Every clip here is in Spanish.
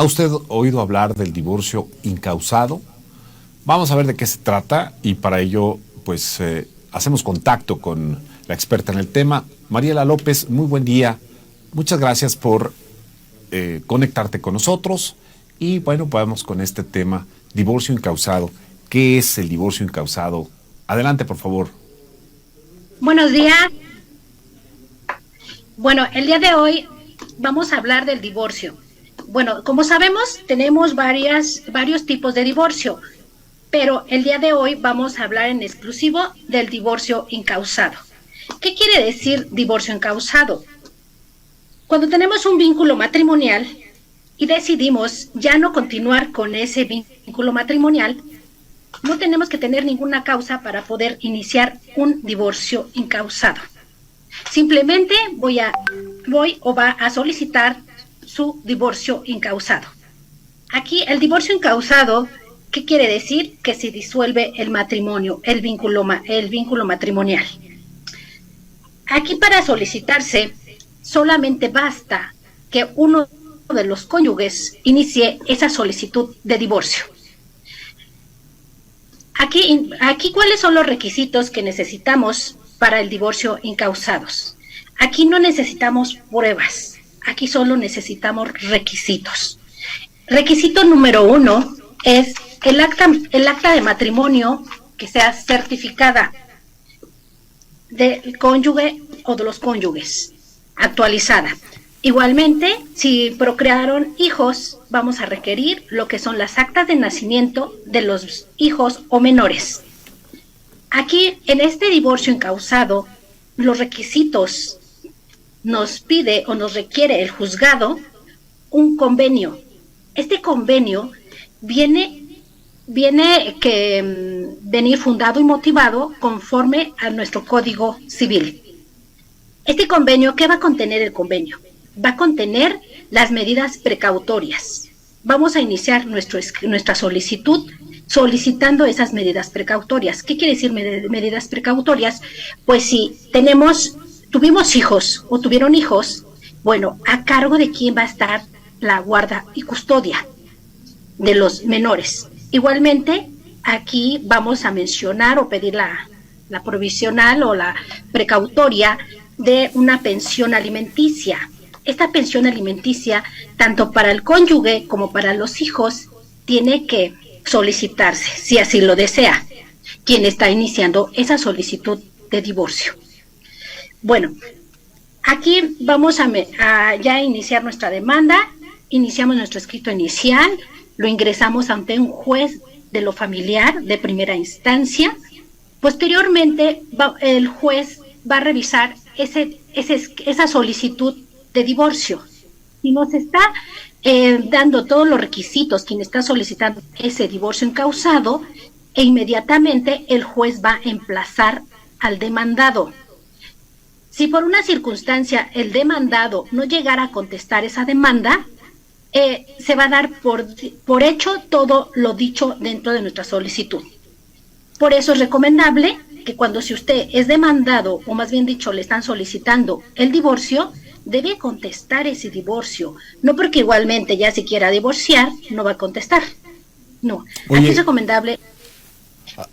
¿Ha usted oído hablar del divorcio incausado? Vamos a ver de qué se trata y para ello pues hacemos contacto con la experta en el tema. Mariela López, muy buen día. Muchas gracias por conectarte con nosotros y bueno, vamos con este tema, divorcio incausado. ¿Qué es el divorcio incausado? Adelante, por favor. Buenos días. Bueno, el día de hoy vamos a hablar del divorcio. Bueno, como sabemos, tenemos varios tipos de divorcio, pero el día de hoy vamos a hablar en exclusivo del divorcio incausado. ¿Qué quiere decir divorcio incausado? Cuando tenemos un vínculo matrimonial y decidimos ya no continuar con ese vínculo matrimonial, no tenemos que tener ninguna causa para poder iniciar un divorcio incausado. Simplemente va a solicitar su divorcio incausado. Aquí el divorcio incausado, ¿qué quiere decir? Que se disuelve el matrimonio, el vínculo matrimonial. Aquí para solicitarse solamente basta que uno de los cónyuges inicie esa solicitud de divorcio. Aquí ¿cuáles son los requisitos que necesitamos para el divorcio incausados? Aquí no necesitamos pruebas, aquí solo necesitamos requisitos. Requisito número 1 es el acta de matrimonio que sea certificada del cónyuge o de los cónyuges, actualizada. Igualmente, si procrearon hijos, vamos a requerir lo que son las actas de nacimiento de los hijos o menores. Aquí, en este divorcio incausado, los requisitos nos pide o nos requiere el juzgado un convenio. Este convenio viene que venir fundado y motivado conforme a nuestro Código Civil. Este convenio, ¿qué va a contener el convenio? Va a contener las medidas precautorias. Vamos a iniciar nuestra solicitud solicitando esas medidas precautorias. ¿Qué quiere decir medidas precautorias? Pues si tuvimos hijos o tuvieron hijos, bueno, ¿a cargo de quién va a estar la guarda y custodia de los menores? Igualmente, aquí vamos a mencionar o pedir la provisional o la precautoria de una pensión alimenticia. Esta pensión alimenticia, tanto para el cónyuge como para los hijos, tiene que solicitarse, si así lo desea, quien está iniciando esa solicitud de divorcio. Bueno, aquí vamos a ya iniciar nuestra demanda, iniciamos nuestro escrito inicial, lo ingresamos ante un juez de lo familiar de primera instancia. Posteriormente, el juez va a revisar esa solicitud de divorcio. Si nos está dando todos los requisitos quien está solicitando ese divorcio incausado, e inmediatamente el juez va a emplazar al demandado. Si por una circunstancia el demandado no llegara a contestar esa demanda, se va a dar por hecho todo lo dicho dentro de nuestra solicitud. Por eso es recomendable que si usted es demandado, o más bien dicho, le están solicitando el divorcio, debe contestar ese divorcio. No porque igualmente ya si quiera divorciar, no va a contestar. No, Oye, aquí es recomendable.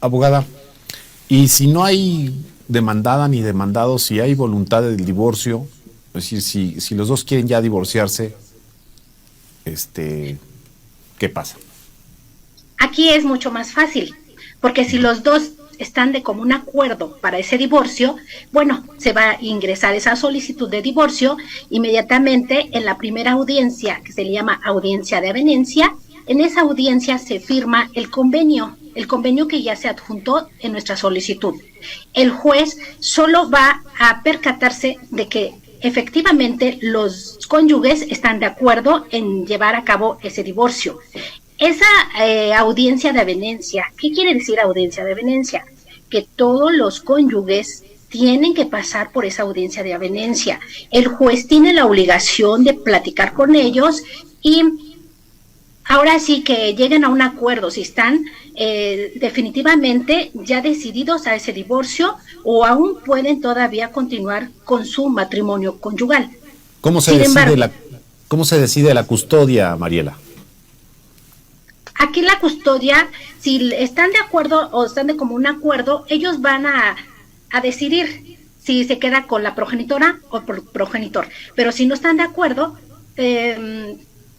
Abogada, y si no hay demandada ni demandado, si hay voluntad del divorcio, es decir, si los dos quieren ya divorciarse, ¿qué pasa? Aquí es mucho más fácil, porque si los dos están de común acuerdo para ese divorcio, bueno, se va a ingresar esa solicitud de divorcio inmediatamente en la primera audiencia, que se le llama audiencia de avenencia. En esa audiencia se firma el convenio que ya se adjuntó en nuestra solicitud. El juez solo va a percatarse de que efectivamente los cónyuges están de acuerdo en llevar a cabo ese divorcio. Esa audiencia de avenencia, ¿qué quiere decir audiencia de avenencia? Que todos los cónyuges tienen que pasar por esa audiencia de avenencia. El juez tiene la obligación de platicar con ellos y ahora sí que lleguen a un acuerdo si están definitivamente ya decididos a ese divorcio o aún pueden todavía continuar con su matrimonio conyugal. ¿Cómo se decide la custodia, Mariela? Aquí la custodia, si están de acuerdo o están de común acuerdo, ellos van a decidir si se queda con la progenitora o progenitor. Pero si no están de acuerdo,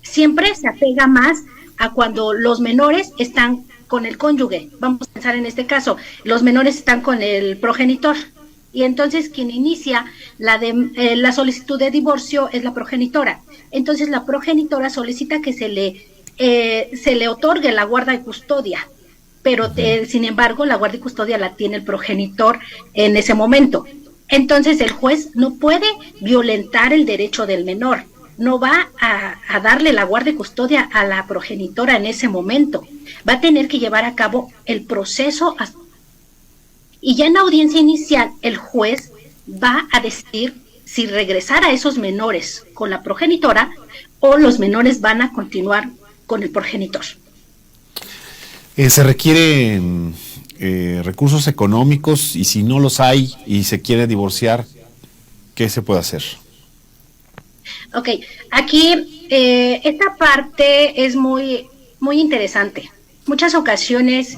siempre se apega más a cuando los menores están con el cónyuge. Vamos a pensar en este caso, los menores están con el progenitor. Y entonces quien inicia la solicitud de divorcio es la progenitora. Entonces la progenitora solicita que se le otorgue la guarda y custodia, pero sin embargo la guarda y custodia la tiene el progenitor en ese momento. Entonces el juez no puede violentar el derecho del menor, no va a darle la guarda y custodia a la progenitora en ese momento, va a tener que llevar a cabo el proceso y ya en la audiencia inicial el juez va a decidir si regresar a esos menores con la progenitora o los menores van a continuar con el progenitor. ¿Se requieren recursos económicos y si no los hay y se quiere divorciar, qué se puede hacer? Ok, aquí esta parte es muy, muy interesante. Muchas ocasiones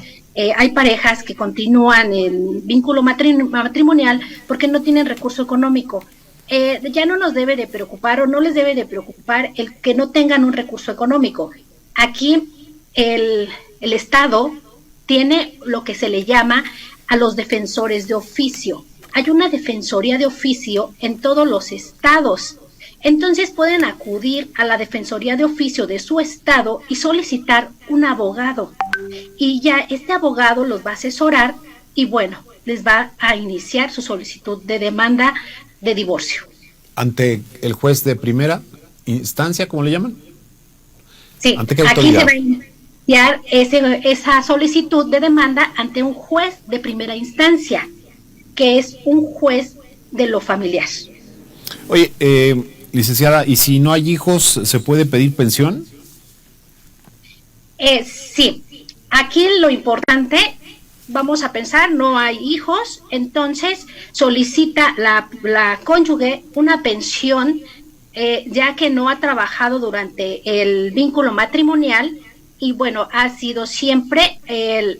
hay parejas que continúan el vínculo matrimonial porque no tienen recurso económico. Ya no nos debe de preocupar o no les debe de preocupar el que no tengan un recurso económico. Aquí el Estado tiene lo que se le llama a los defensores de oficio. Hay una defensoría de oficio en todos los estados. Entonces pueden acudir a la defensoría de oficio de su estado y solicitar un abogado. Y ya este abogado los va a asesorar y bueno, les va a iniciar su solicitud de demanda de divorcio. ¿Ante el juez de primera instancia, como le llaman? Sí, ¿ante qué aquí autoridad? se va a iniciar esa solicitud de demanda ante un juez de primera instancia, que es un juez de lo familiar. Oye, licenciada, ¿y si no hay hijos, se puede pedir pensión? Sí, aquí lo importante, vamos a pensar, no hay hijos, entonces solicita la cónyuge una pensión, ya que no ha trabajado durante el vínculo matrimonial y bueno, ha sido siempre el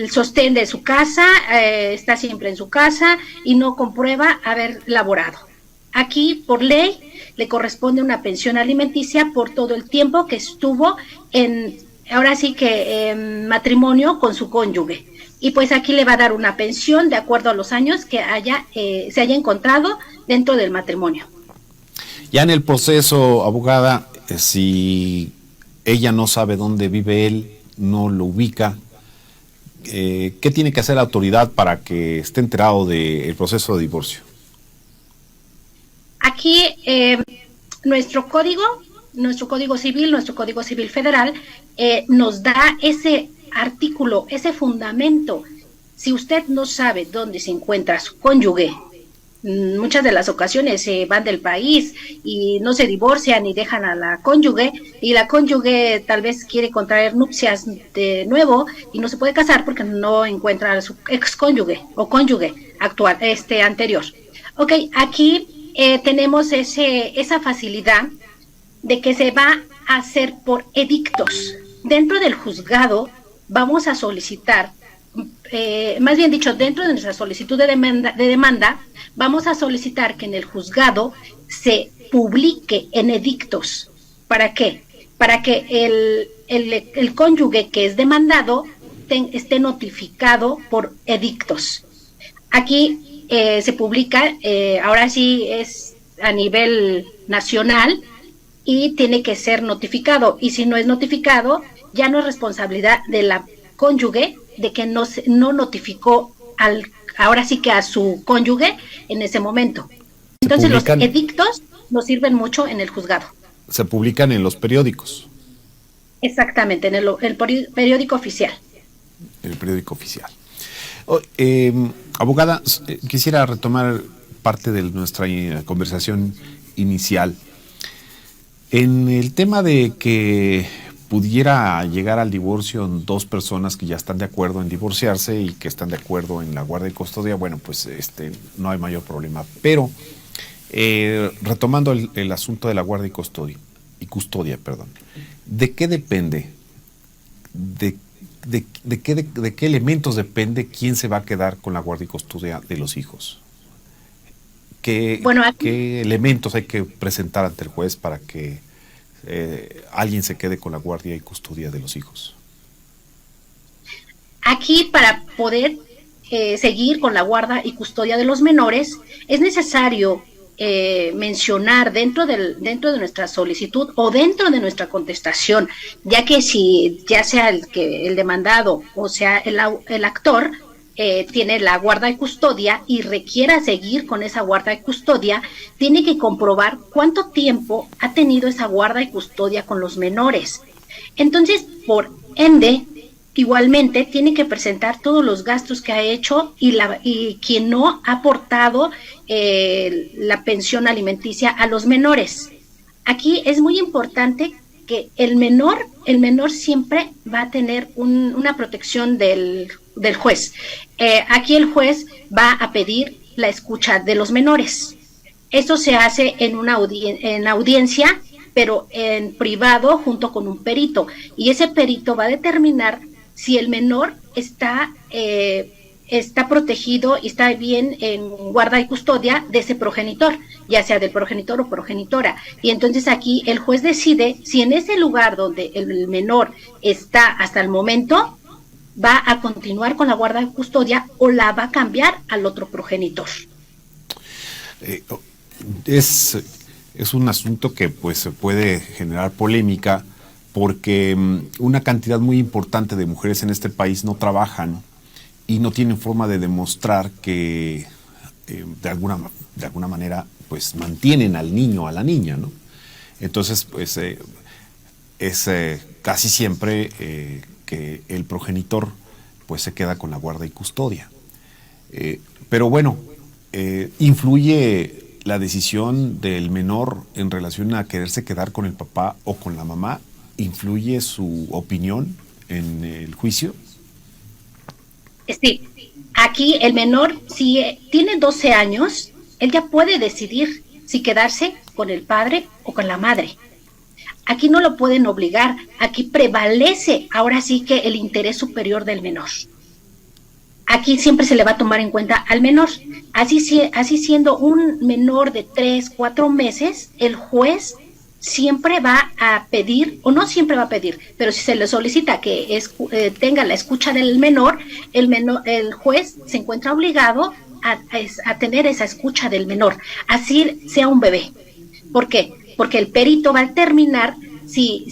sostén de su casa, está siempre en su casa y no comprueba haber laborado. Aquí, por ley, le corresponde una pensión alimenticia por todo el tiempo que estuvo ahora sí que en matrimonio con su cónyuge. Y pues aquí le va a dar una pensión de acuerdo a los años que se haya encontrado dentro del matrimonio. Ya en el proceso, abogada, si ella no sabe dónde vive él, no lo ubica, ¿qué tiene que hacer la autoridad para que esté enterado del proceso de divorcio? Aquí nuestro código civil, nuestro código civil federal, nos da ese artículo, ese fundamento. Si usted no sabe dónde se encuentra su cónyuge, muchas de las ocasiones se van del país y no se divorcian y dejan a la cónyuge, y la cónyuge tal vez quiere contraer nupcias de nuevo y no se puede casar porque no encuentra a su ex cónyuge o cónyuge actual, anterior. Ok, aquí tenemos esa facilidad de que se va a hacer por edictos. Dentro del juzgado vamos a solicitar, más bien dicho, dentro de nuestra solicitud de demanda, vamos a solicitar que en el juzgado se publique en edictos. ¿Para qué? Para que el cónyuge que es demandado esté notificado por edictos. Aquí se publica, ahora sí es a nivel nacional y tiene que ser notificado. Y si no es notificado, ya no es responsabilidad de la cónyuge de que no notificó ahora sí que a su cónyuge en ese momento. Entonces los edictos nos sirven mucho en el juzgado. Se publican en los periódicos. Exactamente, en el periódico oficial. El periódico oficial. Abogada, quisiera retomar parte de nuestra conversación inicial. En el tema de que pudiera llegar al divorcio en dos personas que ya están de acuerdo en divorciarse y que están de acuerdo en la guarda y custodia, bueno, pues no hay mayor problema. Pero retomando el asunto de la guarda y custodia, y custodia, perdón. ¿De qué depende? ¿De qué elementos depende quién se va a quedar con la guardia y custodia de los hijos? ¿Qué elementos hay que presentar ante el juez para que alguien se quede con la guardia y custodia de los hijos? Aquí, para poder seguir con la guarda y custodia de los menores, es necesario mencionar dentro de nuestra solicitud o dentro de nuestra contestación, ya que si ya sea el demandado o sea el actor tiene la guarda y custodia y requiera seguir con esa guarda y custodia, tiene que comprobar cuánto tiempo ha tenido esa guarda y custodia con los menores. Entonces, por ende, igualmente tiene que presentar todos los gastos que ha hecho y quien no ha aportado la pensión alimenticia a los menores. Aquí es muy importante que el menor siempre va a tener una protección del juez. Aquí el juez va a pedir la escucha de los menores. Esto se hace en audiencia, pero en privado junto con un perito. Y ese perito va a determinar si el menor está protegido y está bien en guarda y custodia de ese progenitor, ya sea del progenitor o progenitora. Y entonces aquí el juez decide si en ese lugar donde el menor está hasta el momento va a continuar con la guarda y custodia o la va a cambiar al otro progenitor. Es un asunto que pues puede generar polémica, porque una cantidad muy importante de mujeres en este país no trabajan y no tienen forma de demostrar que de alguna manera pues mantienen al niño o a la niña, ¿no? Entonces pues es casi siempre que el progenitor pues se queda con la guarda y custodia. Pero bueno, ¿influye la decisión del menor en relación a quererse quedar con el papá o con la mamá? ¿Influye su opinión en el juicio? Sí, aquí el menor, si tiene 12 años, él ya puede decidir si quedarse con el padre o con la madre. Aquí no lo pueden obligar, aquí prevalece ahora sí que el interés superior del menor. Aquí siempre se le va a tomar en cuenta al menor. Así siendo un menor de 3, 4 meses, el juez siempre va a pedir, o no siempre va a pedir, pero si se le solicita que tenga la escucha del menor, el juez se encuentra obligado a tener esa escucha del menor, así sea un bebé. ¿Por qué? Porque el perito va a determinar si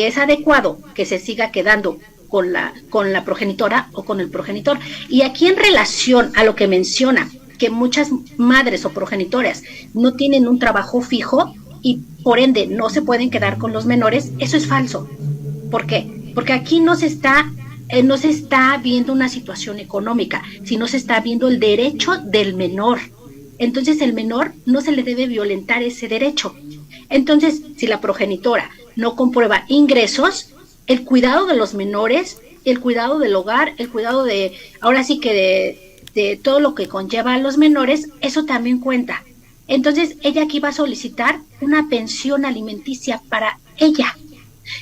es adecuado que se siga quedando con la progenitora o con el progenitor. Y aquí, en relación a lo que menciona, que muchas madres o progenitoras no tienen un trabajo fijo y por ende no se pueden quedar con los menores, eso es falso. ¿Por qué? Porque aquí no se está viendo una situación económica, sino se está viendo el derecho del menor. Entonces el menor no se le debe violentar ese derecho. Entonces, si la progenitora no comprueba ingresos, el cuidado de los menores, el cuidado del hogar, el cuidado de todo lo que conlleva a los menores, eso también cuenta. Entonces ella aquí va a solicitar una pensión alimenticia para ella.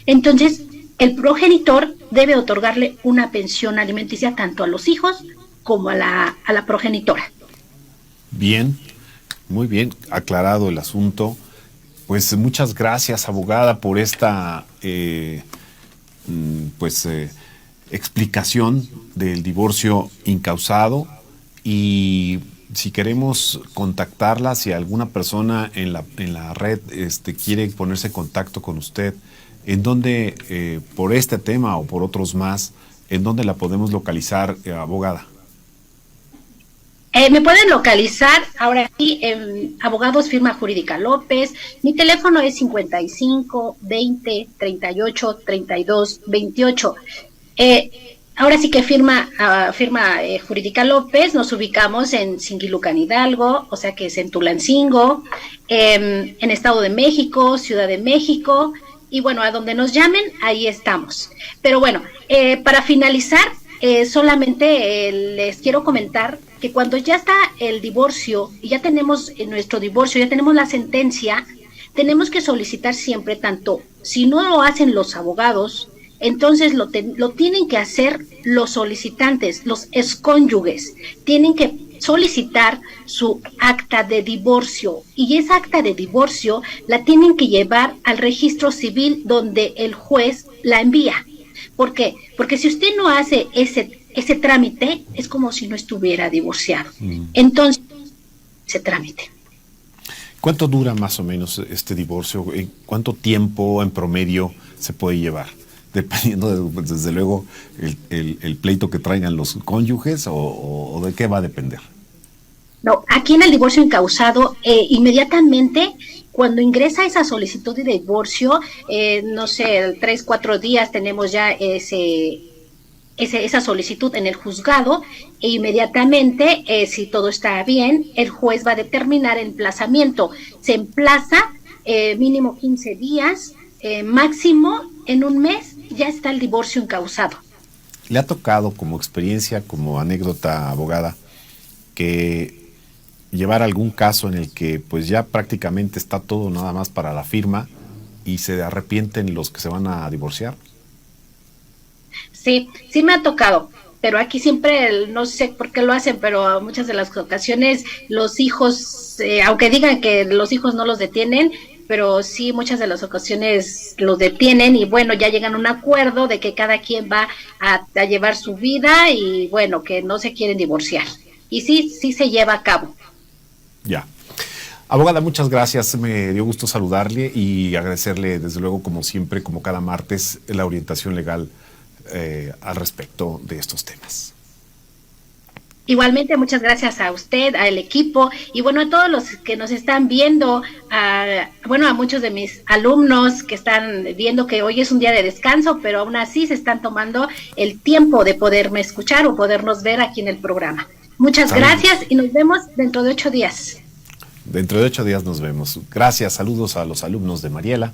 Entonces el progenitor debe otorgarle una pensión alimenticia tanto a los hijos como a la progenitora. Bien, muy bien, aclarado el asunto. Pues muchas gracias, abogada, por esta explicación del divorcio incausado. Y si queremos contactarla, si alguna persona en la red quiere ponerse en contacto con usted, ¿en dónde, por este tema o por otros más, en dónde la podemos localizar, abogada? Me pueden localizar ahora aquí en Abogados Firma Jurídica López. Mi teléfono es 55 20 38 32 28. Ahora sí que firma Jurídica López. Nos ubicamos en Singilucan, Hidalgo, o sea que es en Tulancingo, en Estado de México, Ciudad de México, y bueno, a donde nos llamen, ahí estamos. Pero bueno, para finalizar, solamente les quiero comentar que cuando ya está el divorcio y ya tenemos nuestro divorcio, ya tenemos la sentencia, tenemos que solicitar siempre, tanto si no lo hacen los abogados, entonces lo tienen que hacer los solicitantes, los excónyuges, tienen que solicitar su acta de divorcio, y esa acta de divorcio la tienen que llevar al registro civil donde el juez la envía. ¿Por qué? Porque si usted no hace ese trámite, es como si no estuviera divorciado. Entonces, ese trámite. ¿Cuánto dura más o menos este divorcio? ¿Cuánto tiempo en promedio se puede llevar? Dependiendo, desde luego, el pleito que traigan los cónyuges o de qué va a depender. No, aquí en el divorcio encausado, inmediatamente cuando ingresa esa solicitud de divorcio, no sé, 3, 4 días tenemos ya esa solicitud en el juzgado, e inmediatamente, si todo está bien, el juez va a determinar el emplazamiento. Se emplaza mínimo 15 días, máximo en un mes ya está el divorcio encausado. ¿Le ha tocado como experiencia, como anécdota, abogada, que llevar algún caso en el que pues ya prácticamente está todo nada más para la firma y se arrepienten los que se van a divorciar? Sí, sí me ha tocado, pero aquí siempre, no sé por qué lo hacen, pero muchas de las ocasiones los hijos, aunque digan que los hijos no los detienen, pero sí muchas de las ocasiones los detienen, y bueno, ya llegan a un acuerdo de que cada quien va a llevar su vida, y bueno, que no se quieren divorciar. Y sí se lleva a cabo. Ya. Abogada, muchas gracias. Me dio gusto saludarle y agradecerle, desde luego, como siempre, como cada martes, la orientación legal al respecto de estos temas. Igualmente, muchas gracias a usted, al equipo, y bueno, a todos los que nos están viendo, a muchos de mis alumnos que están viendo que hoy es un día de descanso, pero aún así se están tomando el tiempo de poderme escuchar o podernos ver aquí en el programa. Muchas gracias y nos vemos dentro de 8 días. Dentro de 8 días nos vemos. Gracias, saludos a los alumnos de Mariela.